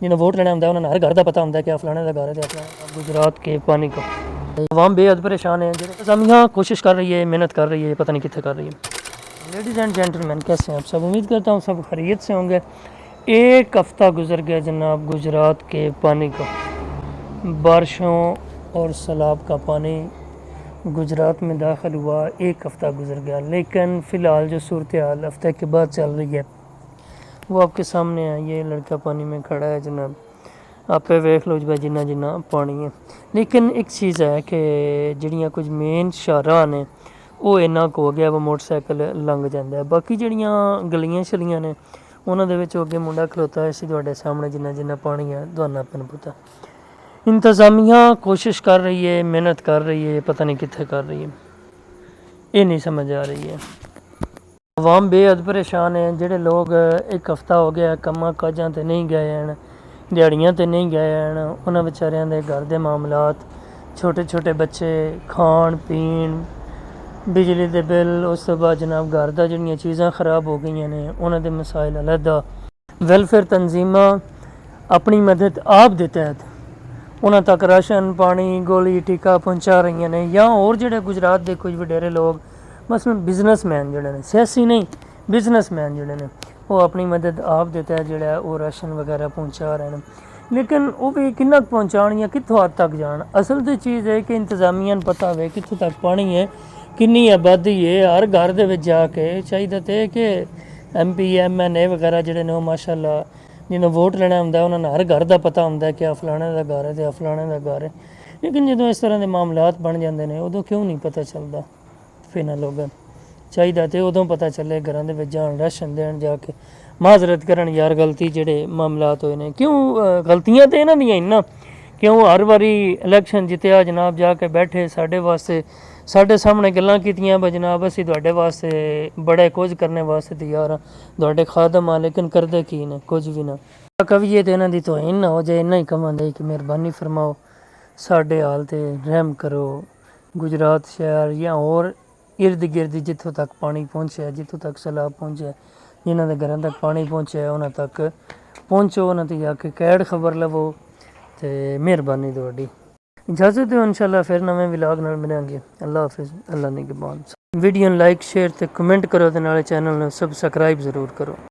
जिन्हें वोट लेना होंगे उन्होंने हर घर का पता होंगे कि फलाने का घर है गुजरात के पानी का आवाम बेहद परेशान है। इंतजामिया कोशिश कर रही है, मेहनत कर रही है, पता नहीं कितने कर रही है। लेडीज़ एंड जेंटलमैन, कैसे हैं आप सब? उम्मीद करता हूँ सब खैरियत से होंगे। एक हफ़्ता गुजर गया जनाब गुजरात के पानी का, बारिशों और सैलाब का पानी गुजरात में दाखिल हुआ। एक हफ़्ता गुजर गया, लेकिन फ़िलहाल जो सूरत हाल हफ्ते के बाद चल रही है वो आपके सामने है। ये लड़का पानी में खड़ा है जनाब, आप वेख लो जी जिन्ना जिन्ना पानी है। लेकिन एक चीज़ है कि जड़ियाँ कुछ मेन शाहराह ने वो इन्ना कुछ हो गया वो मोटरसाइकिल लंघ जाता है। बाकी जड़ियाँ गलियाँ शलियाँ ने उन्होंने अगे मुंडा खलोता है इसी तुहाडे सामने जिन्ना जिन्ना पानी है तुहानू अपन पता। इंतज़ामिया कोशिश कर रही है, मेहनत कर रही है, पता नहीं कितने कर रही है, ये नहीं समझ आ रही है। आवाम बेहद परेशान है। जोड़े लोग एक हफ़्ता हो गया कम्मा काजां ते नहीं गए हैं, दिहाड़ियां ते नहीं गए हैं, उन्होंने बेचारियां दे घर के मामलात, छोटे छोटे बच्चे, खाण पीण, बिजली के बिल, उस तो बाद जनाब घर दा जिहड़ियां चीज़ां खराब हो गई ने उन्हों के मसाइल अलहदा। वेलफेयर तंजीमां अपनी मदद आप दे तहत उन्होंने तक राशन पानी गोली टीका पहुँचा रही ने, या और जोड़े गुजरात के कुछ वडेरे लोग मसलन बिजनेसमैन जोड़े ने, सियासी नहीं बिजनेसमैन जोड़े ने, वो अपनी मदद आप देता है जोड़ा वो राशन वगैरह पहुँचा रहे हैं। लेकिन वो भी किन्ना पहुँचाण या कितों हद तक जान। असल तो चीज़ है कि इंतजामिया पता हो कितों तक पानी है, किन्नी आबादी है, हर घर के जाके चाहिए थे कि MP MNA वगैरह जोड़े ने माशाअल्लाह जिन्हें वोट लेना होंगे उन्होंने हर घर का पता होंगे कि फलाने का घर है तो फलाने का घर है। लेकिन जो इस तरह के मामलात बन जाते हैं उदों क्यों नहीं पता चलता? फिर लोगों चाहिए तो उदों पता चले, घर के जान राशन देन जाके माजरत करन यार गलती जोड़े मामलात होए ने क्यों, गलतियाँ तो इन्हों दियां इन्ना क्यों हर बारी इलैक्शन जितया जनाब जाके बैठे साढ़े वास्ते साढ़े सामने गल्लां कीतियां जनाब असीं तुहाडे वास्ते बड़े कुछ करने वास्ते तैयार हाँ, तुहाडे खादम हाँ, लेकिन करदे की ने कुछ भी ना। कविए तो इन्हां दी तौहीन ना हो जाए, इन्ना ही कवांगे कि मेहरबानी फरमाओ साढ़े हाल ते रहम करो। गुजरात शहर या और इर्द गिर्द जितों तक पानी पहुँचा, जितों तक सैलाब पहुँचा, जिन्होंने घरों तक पानी पहुँचा उन्होंने तक पहुँचो, उन्होंने जाके कैड खबर लवो। तो मेहरबानी तुहाडी, इजाज़त दो इंशाअल्लाह फिर नवें व्लॉग नाल मिलांगे। अल्लाह हाफिज़, अल्लाह निगहबान। वीडियो लाइक शेयर ते कमेंट करो ते नाले चैनल नूं सबसक्राइब ज़रूर करो।